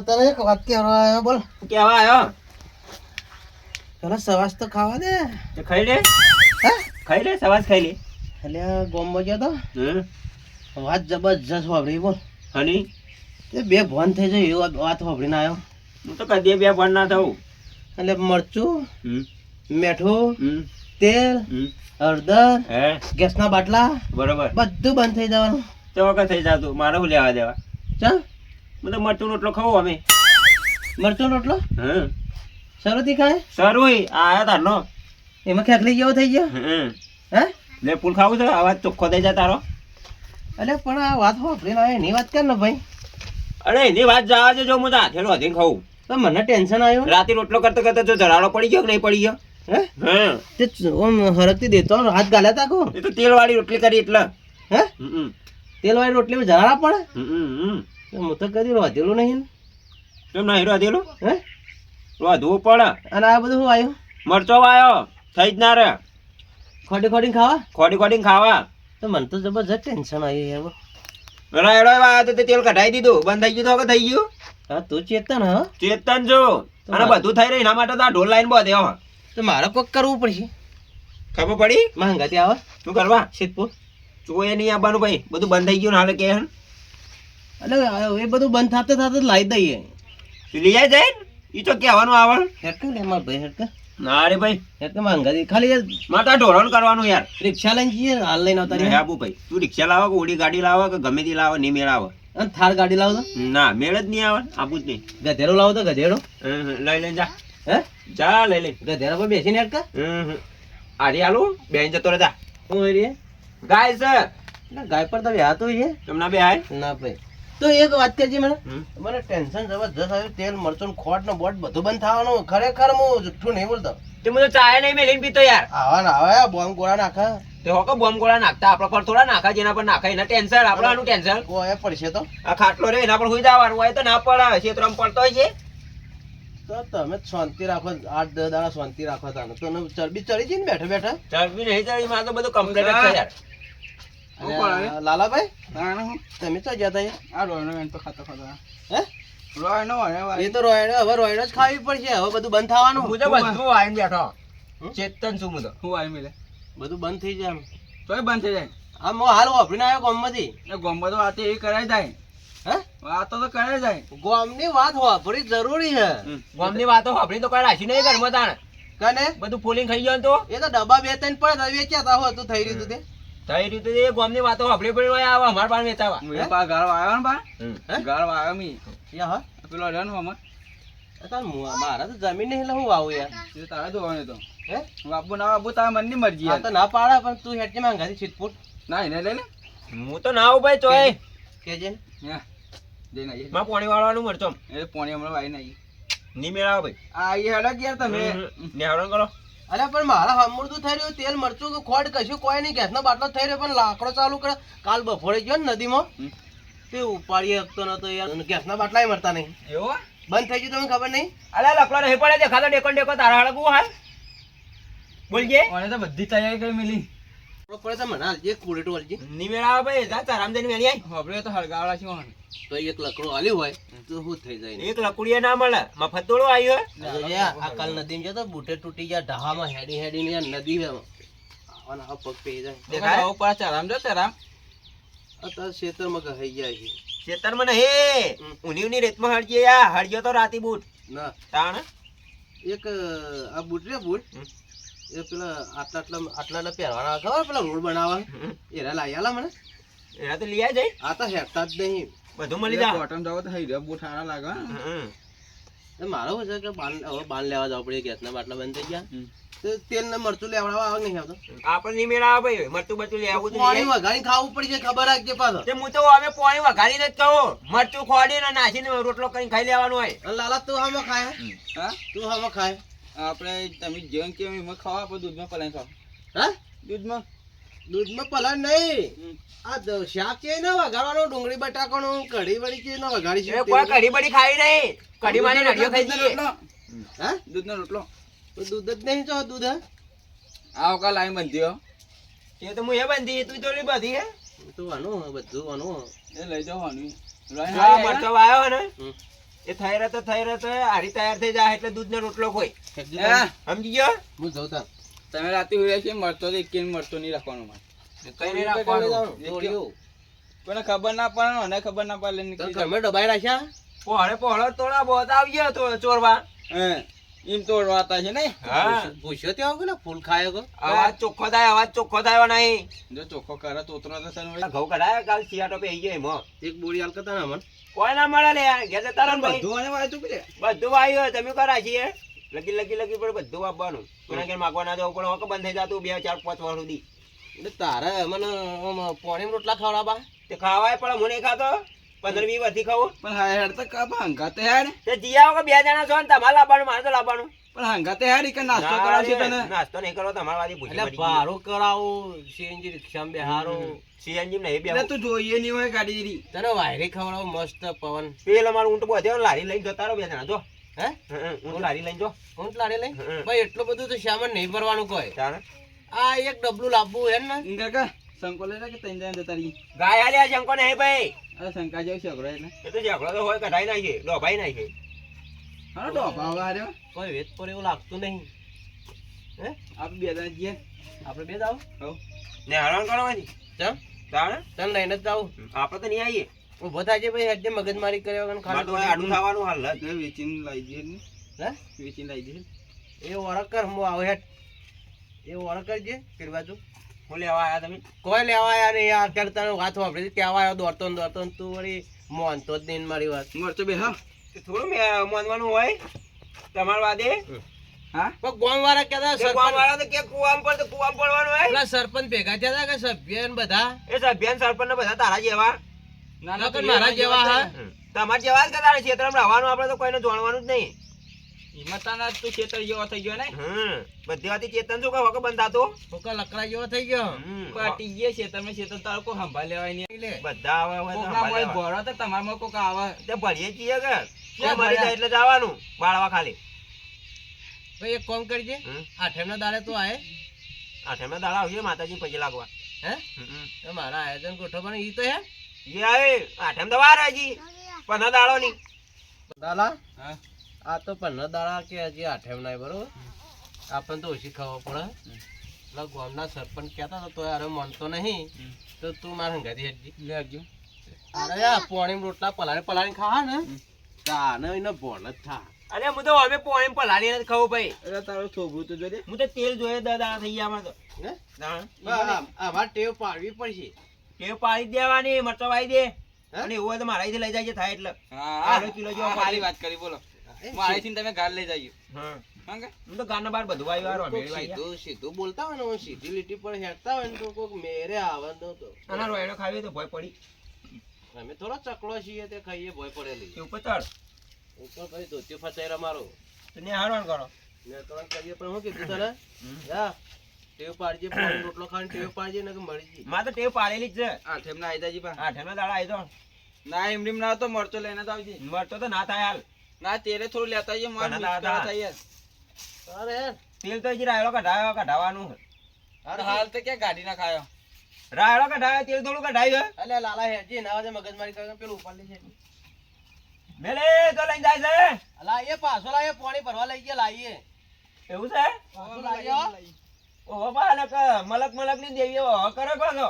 તને એક વાત કહેવા આવ્યો, બોલ. કેવા આવ્યો? પેલા સવાસ તો ખાવા દે. ખાઈ લે, હે? ખાઈ લે, સવાસ ખાઈ લે. એટલે ગોમમાં ગયો તો વાત જબરજસ્ત વાપરી, બોલ. હની તે બે ભોન થઈ જાય એવી વાત વાપરીને આવ્યો. હું તો કદી બે પણ ના થવું. એટલે મરચું, મીઠું, હમ તેલ, હમ હળદર, હે ગેસના બાટલા બરોબર. બધું બંધ થઈ જવાનું. તો વખત થઈ જતું. મારે શું લેવા દેવા? ચા હું તો મરચું રોટલો ખાવું અમે. મરચું રોટલો હમ શરૂથી ખાય સારું આયા તારનો. એમાં ખેકલી જેવો થઈ ગયો. હે લે ફૂલ ખાવું છે? અવાજ ચોખ્ખો થઈ જાય તારો. એટલે પણ આ વાત વાપરીને આવે એની વાત કર ને ભાઈ. અરે એની વાત જવા દેજો, હું તો હાથેલો હાથીને ખાવું. તો મને ટેન્શન આવ્યું. રાતે રોટલો કરતા કરતા જો જરાડો પડી ગયો કે નહીં પડી ગયો? હે હા તે ઓમ હરકતી દેતો હાથ ગાલ્યા તા કો. એ તો તેલ વાળી રોટલી કરી એટલે. હે તેલ વાળી રોટલીમાં જરા પડે. હમ હું તો કદી રોધેલું નહીં. કેમ ના હીરો દેલો? હે રોધવું પડે. અને આ બધું શું આવ્યું? મરચો વાયો થઈ જ ના રે. ખોટી ખોટી ખાવા. ખોડી ખોડીને ખાવા. તો મને તો જબરજસ્ત ટેન્શન આવ્યું યાર. રાયડો વાયો તો તે તેલ કઢાઈ દીધું. બંધ થઈ ગયું તો હવે થઈ ગયું. હા તું ચેતન હા. ચેતન જો અને બધું થઈ રહ્યું. એના માટે તો આ ઢોલ લાઈન બધે હો. તો મારે કોક કરવું પડશે. ખબર પડી? માંગાતી આવે શું કરવા? સિદ્ધપુર ચોએ નહીં આવવાનું ભાઈ. બધું બંધ થઈ ગયું ને હાલે કે હે? એટલે એ બધું બંધ થતે થતે લાવી દઈએ. લઈ જાય જાય ને એ તો કહેવાનું આવડ. હેડકે લે મારા ભાઈ હેડકે. ના રે ભાઈ હેડકે માંગાતી ખાલી માતા ઢોરણ કરવાનું યાર. રિક્ષા લઈને જઈએ હાલ લઈને આવતા હે આબુ ભાઈ તું રિક્ષા લાવો કે ઓડી ગાડી લાવો કે ગમે તે લાવો નહીં મેળ આવે. અને થાર ગાડી લાવો તો ના મેળ જ નહીં આવે. આબુ જ નહીં. ગધેડો લાવો તો ગધેડો. લઈ લઈને જા. હે જા લઈ લઈ. ગધેડા પર બેસીને હેડકે. આરી આલું બેન જતો રહેતા. હું રે ગાય છે ગાય પર તો વ્યાતો છે તમને બે હાય ના ભાઈ. તો એક વાત કરજે મને ટેન્શન જબરજસ્ત આવ્યું. તેલ મરચું ખોટ ને બોટ બધું બંધ થવાનું. ખરેખર હું જુઠ્ઠું નહીં બોલતો. તે મને ચાય નહીં મેલીને પીતો યાર. આવા ને આવા બોમ્બ ગોળા નાખા. તે હોકો બોમ્બ ગોળા નાખતા આપણા પર થોડા નાખા. જેના પર નાખા એના ટેન્શન. આપણે આનું ટેન્શન. કોઈ પડશે તો આ ખાટલો રે એના પર સુઈ જવાનું હોય તો ના પડે. ક્ષેત્રમાં પડતો હોય છે તો તમે શાંતિ રાખો. 8-10 દાડા શાંતિ રાખો. તાને તો ચરબી ચડી છે ને બેઠા બેઠા. ચરબી નહીં ચડી. મારે તો બધું કમ્પ્લીટ જ છે યાર. લાલાભાઈ તમે તો જતા આ રોયનો તો ખાતો ખાતો. હે રોયનો એ તો રોયડો હવે રોયડો જ ખાવી પડશે. હવે બધું બંધ થવાનું. હું તો બધું આવીને બેઠો. ચેતન છું હું તો. હું આવી મિલે બધું બંધ થઈ જાય. તોય બંધ થઈ જાય. આમ હું હાલ વાપરીને આવ્યો ગામમાંથી. એ ગોમ્બો તો વાતે એવી કરાય જાય. હે વાતો તો કરાય જાય. ગામની વાત વાપરી જરૂરી છે. ગામની વાતો આપણી તો કઈ રાખી નહીં ઘરમાં તાણે. કને બધું ફૂલિંગ ખાઈ ગયો તો એ તો ડબ્બા 2-3 પડે વેચ્યા હતા. તું થઈ રહ્યું તું તે થઈ રહ્યું તો એ ગામની વાતો આપણી પડી હોય આવે અમાર પાસે વેચાવા. મેં પા ગાળો આવ્યો ને પા હે ગાળો આવ્યો મી યા હા પેલો રહ્યો ને મામા. મારા તો જમીન નહીં એટલે હું વાવું યાર. એ તારે જોવાનું તો હે બાપુ ના બાપુ તારા મનની મરજી. આ તો ના પાડે પણ તું હેઠે માંગાથી છીટપુટ ના એને લઈ લે. હું તો ના આવું ભાઈ ચોય. કેજે હા જઈને આવીએ. માં પાણી વાળવાનું મરચો એ પોણી હમણાં આવી ને આવી. નહીં મેળાવો ભાઈ. આવી હેડો યાર તમે. નેહરણ કરો. અરે પણ મારા હમુરતું થઈ રહ્યું. તેલ મરચું કે ખોટ કશું કોઈ નહીં. ગેસનો બાટલો થઈ રહ્યો પણ લાકડો ચાલુ કરે. કાલ બફોરે ગયો ને નદીમાં તે ઉપાડી શકતો નતો યાર. ગેસના બાટલા મળતા નહીં. એવું બંધ થઈ ગયું તમને ખબર નહીં. અલે લકડો નહીં પડે. દેખાતો ડેકો ડેકો તારા હળગું હાલ બોલજે. મને તો બધી તૈયારી કરી મિલી. પડે તો મને હાલજે કુડેટું હાલજે. નહીં મેળાવો ભાઈ. જા તારામ જઈને મેળી આય. આપણે તો હળગાવડા છીએ. તો એક લકડો હાલ્યું હોય તો શું થઈ જાય. એક લકડીએ ના મળે. મફત દોડો આવ્યો. આ કાલ નદીમાં જતો બુટે તૂટી ગયા. ઢહામાં હેડી હેડી ને નદી આવા પગ પી જાય. દેખાય ઉપર ચરામ જો ચરામ. અત્યારે ખેતરમાં ગહાઈ જાય છે. ખેતરમાં હે ઊની રેતમાં હળજે યા. હળજો તો રાતી બૂટ ના તાણ એક આ બુટ રે બુટ એ પેલા આટલા પહેરવાના ખબર પેલા રોડ બનાવવા એરા લાવી આલા મને. એના તો લઈ જાય. આ તો હેરતા જ નહીં. બધું મળી જાય. કોટન જાવ તો થઈ રહ્યો બહુ ઠારા લાગે. મારો શું છે કે હવે બાન લેવા જવું પડે. ગેસના બાટલા બંધ થઈ ગયા. તો તેલ ને મરચું લેવડાવવા આવે નહીં આવતો. આપણે નહીં મેળાવો ભાઈ. મરચું બરચું લઈ આવું પાણી વઘારી ખાવું પડશે. ખબર રાખજે પાછો. હું તો અમે પાણી વઘારીને જ કહું. મરચું ખોડીને નાખીને રોટલો કરીને ખાઈ લેવાનું હોય. અને લાલા તું હામાં ખાય. હા તું હામાં ખાય. આપણે તમે જેમ કે એમાં ખાવા આપણે દૂધમાં પલાઈ ખાવ. હા દૂધમાં પલાળ નહીં. આ શાક છે ને વઘારવાનું. ડુંગળી બટાકાનું કઢી વળી છે ને વઘારી છે. કોઈ કઢી બડી ખાઈ નહીં. કઢી માની નડિયો ખાઈ જઈએ. હા દૂધનો રોટલો. તો દૂધ જ નહીં. તો દૂધ હે આ વખત લાઈન બંધ્યો. એ તો હું એ બંધી તું તો બધી હે તો આનું બધું આનું એ લઈ જાઓ હોની. જો આ મરચો વાયો ને હમ. એ થઈ રહ્યો હારી તૈયાર થઈ જાય એટલે દૂધ ને રોટલો કોઈ સમજી ગયો હું જઉં તાં. તમે રાતે હોય છે મરતો તો એક મરતો નહીં રાખવાનો મારે. કઈ નહીં રાખવાનું. દોડ્યું. કોઈને ખબર ના પડે મને ખબર ના પડે તો નીકળી ઘરમાં દબાઈ રાખ્યા પહોળો તોડા બહુ આવી ગયો તો ચોરવા હે એમ તો વાતા છે ને. હા ભૂસ્યો ત્યાં ગયો ને ફૂલ ખાયો ગયો અવાજ ચોખ્ખો થાય નહીં જો ચોખ્ખો કરે તોતરો તો સર ઘઉં કઢાય કાલ શિયાળો પે ગયો એમાં એક બોરી હાલ કરતા ને મન કોઈ ના મળે લે ઘેર જતા રહો ને ભાઈ બધું આને વાય તું કે બધું વાયું તમે કરા છીએ લગી પડે બધું વાપવાનું કોના ઘેર માગવા ના જવું પડે હોકે બંધ થઈ જતું 2 4 5 વર્ષ સુધી એટલે તારે મને પોણી રોટલા ખવડાવવા તે ખાવાય પણ હું નહીં ખાતો 15-20 વર્ષથી ખાવું પણ હા હેડ તો કાપા હંગાતે હેડ તે જીયા વગર 2 જણા છો ને તમારે લાવવાનું મારે તો લાવવાનું પણ હંગાતે હેડ કે નાસ્તો કરાવશે તને નાસ્તો નહીં કરો તમારા વાળી એટલે ભૂખી ભાડું કરાવું સીએનજી રિક્ષામાં બેહારો સીએનજી નહીં બે એટલે તું જોઈએ નહીં હોય ગાડી રી તને વાયરી ખવડાવું મસ્ત પવન પેલા મારું ઊંટ બધે લારી લઈને જતા રહો 2 જણા જો હે ઊંટ લારી લઈને જો ઊંટ લાડે લઈ હમ. ભાઈ એટલું બધું તો સામાન નહીં ભરવાનું કોઈ ચાલે આ એક ડબલું લાવવું હે ને ઇંગા કા સંકો લેતા કે તઈ જાય જતા રહી ગાય આલ્યા શંકો નહીં ભાઈ અરે શંકા જેવું છે અઘરો એટલે એ તો ઝઘડો તો હોય કઢાઈ નાખે ડોભાઈ નાખે હા ડોબા હવે હાર્યો કોઈ વેત પર એવું લાગતું નહીં હે આપણે બે જણા જઈએ આપણે બે જાવ હવ ને હરણ કરવાની ચમ તાણે તને લઈને જ જાવ આપણે તો નહીં આવીએ ઉભો થાય ભાઈ હેડે મગજમારી કર્યા વગર મારે તો ખાલી આડું થવાનું હાલ જ. વેચીને લાવી દઈએ ને હે વેચીને લાવી દઈએ એ ઓળખ કર હું આવ હેડ એ ઓળખ કરજે પેલી બાજુ હું લેવા આયા તમે કોઈ લેવા આયા નહીં યાર અત્યારે તને વાત વાપરી ત્યાં આવ્યો દોડતો ને તું વળી મોનતો જ નહીં મારી વાત મરચો બે હા તે થોડું માનવાનું હોય તમારા વાદે હા પણ ગામ વાળા કહેતા તે કુવા વાળા તો કે કુવામ પર તો કુવામ પડવાનું હોય પેલા સરપંચ ભેગા થયા હતા કે સભ્ય ને બધા એ સભ્યાન સરપંચ ને બધા તારા જેવા ના નકર મારા જેવા હા તમારા જેવા જ કે તારા ક્ષેત્રમાં રહેવાનું આપણે તો કોઈને જાણવાનું જ નહીં હિંમતાના તું ખેતર જેવો થઈ ગયો ને બધી વાતી ચેતન શું કહો કે બંધાતો ફોકા લકડા જેવો થઈ ગયો પાટી ગયે ખેતરમાં ખેતર તારો કોઈ સંભાળ લેવાય નહીં લે બધા આવે હોય તો કોકના સંભાળી મોય લેવા. ભોળો તો તમારામાં કોક આવે તે ભણીએ છીએ કે ક્યાં મરી જાય ભણ્યા? એટલે જવાનું બાળવા ખાલી ભાઈ એક કામ કરજે હમ. આઠમના દાડે તો આય આઠમના દાડા આવશે માતાજી પૈસા લાગવા હે તો મારા આયોજન ગોઠવવાનું ઈ તો હે એ આવે આઠમ તો વાર હજી 15 દાડો ની દાલા હા આ તો 15 દાડા કે હજી આઠમ ના બરોબર આપણને તો ઓછી ખાવા પડે એટલે ગામના સરપંચ કહેતા હતા તો યાર માનતો નહીં તો તું મારા હંગાથી હેડજી લેજો અરે આ પોણી રોટલા પલાળી ખાવા ને તાને એને ભોન જ થા અરે હું તો અમે પોણી પલાળી નથી ખાવું ભાઈ અરે તારો થોભું તો જોજે હું તો તેલ જોઈએ 10 દાડા થઈ ગયા અમારે તો હે દાણા. અમારે ટેવ પાડવી પડશે ટેવ પાડી દેવાની મરચો વાઈ દે હે? અને એવું હોય તો મારાથી લઈ જાય થાય એટલે હા આલુ કિલો જેવો હા, સારી પાડી. વાત કરી બોલો મારેથી તમે ગાળ લઈ જજો હા હા કે હું તો ગારના બહાર બધું વાઈ વાળો કોક સીધું બોલતા હોય ને હું સીધી લીટી પર હેડતા હોય ને તો કોક મેરે આવે ને તો અને રોયડો ખાવી તો ભય પડી અમે થોડો ચકલો છીએ તે ખાઈએ ભોય પડેલી તે ઉપર ચડ ઉપર પછી ધોતી ફસાઈ મારો તો ને હારવાન કરો ને તો કરીએ પણ હું કીધું તને જા ટેવ પાડજે પોણી રોટલો ખાઈને ટેવ પાડજે ને કે મળી જી મારે તો ટેવ પાડેલી જ છે આઠેમ ના આઈદાજી પા આઠમના દાડા આવી તો ના એમડીમ ના તો મરચો લઈને તો આવજે મરચો તો ના થાય હાલ ના તેરે થોડું લેતા આવીએ માર ના, મિક્સ ના, કરવા ના. થાય યાર અરે તેલ તો હજી રાયડો કઢાવવાનું અરે હાલ તો ક્યાં ગાડી ના ખાયો રાયડો કઢાવ્યો તેલ થોડું કઢાવ્યું અલે લાલા હેજી ના આવે મગજમારી કરે પેલું ઉપાડ લેશે મેલે તો લઈને જાય છે અલા એ પાછો લાવીએ પાણી ભરવા લઈ ગયા લાવીએ એવું છે પાછો લાવીએ હો. ઓહો બા ને મલક ની દેવી ઓહો કરે પાછો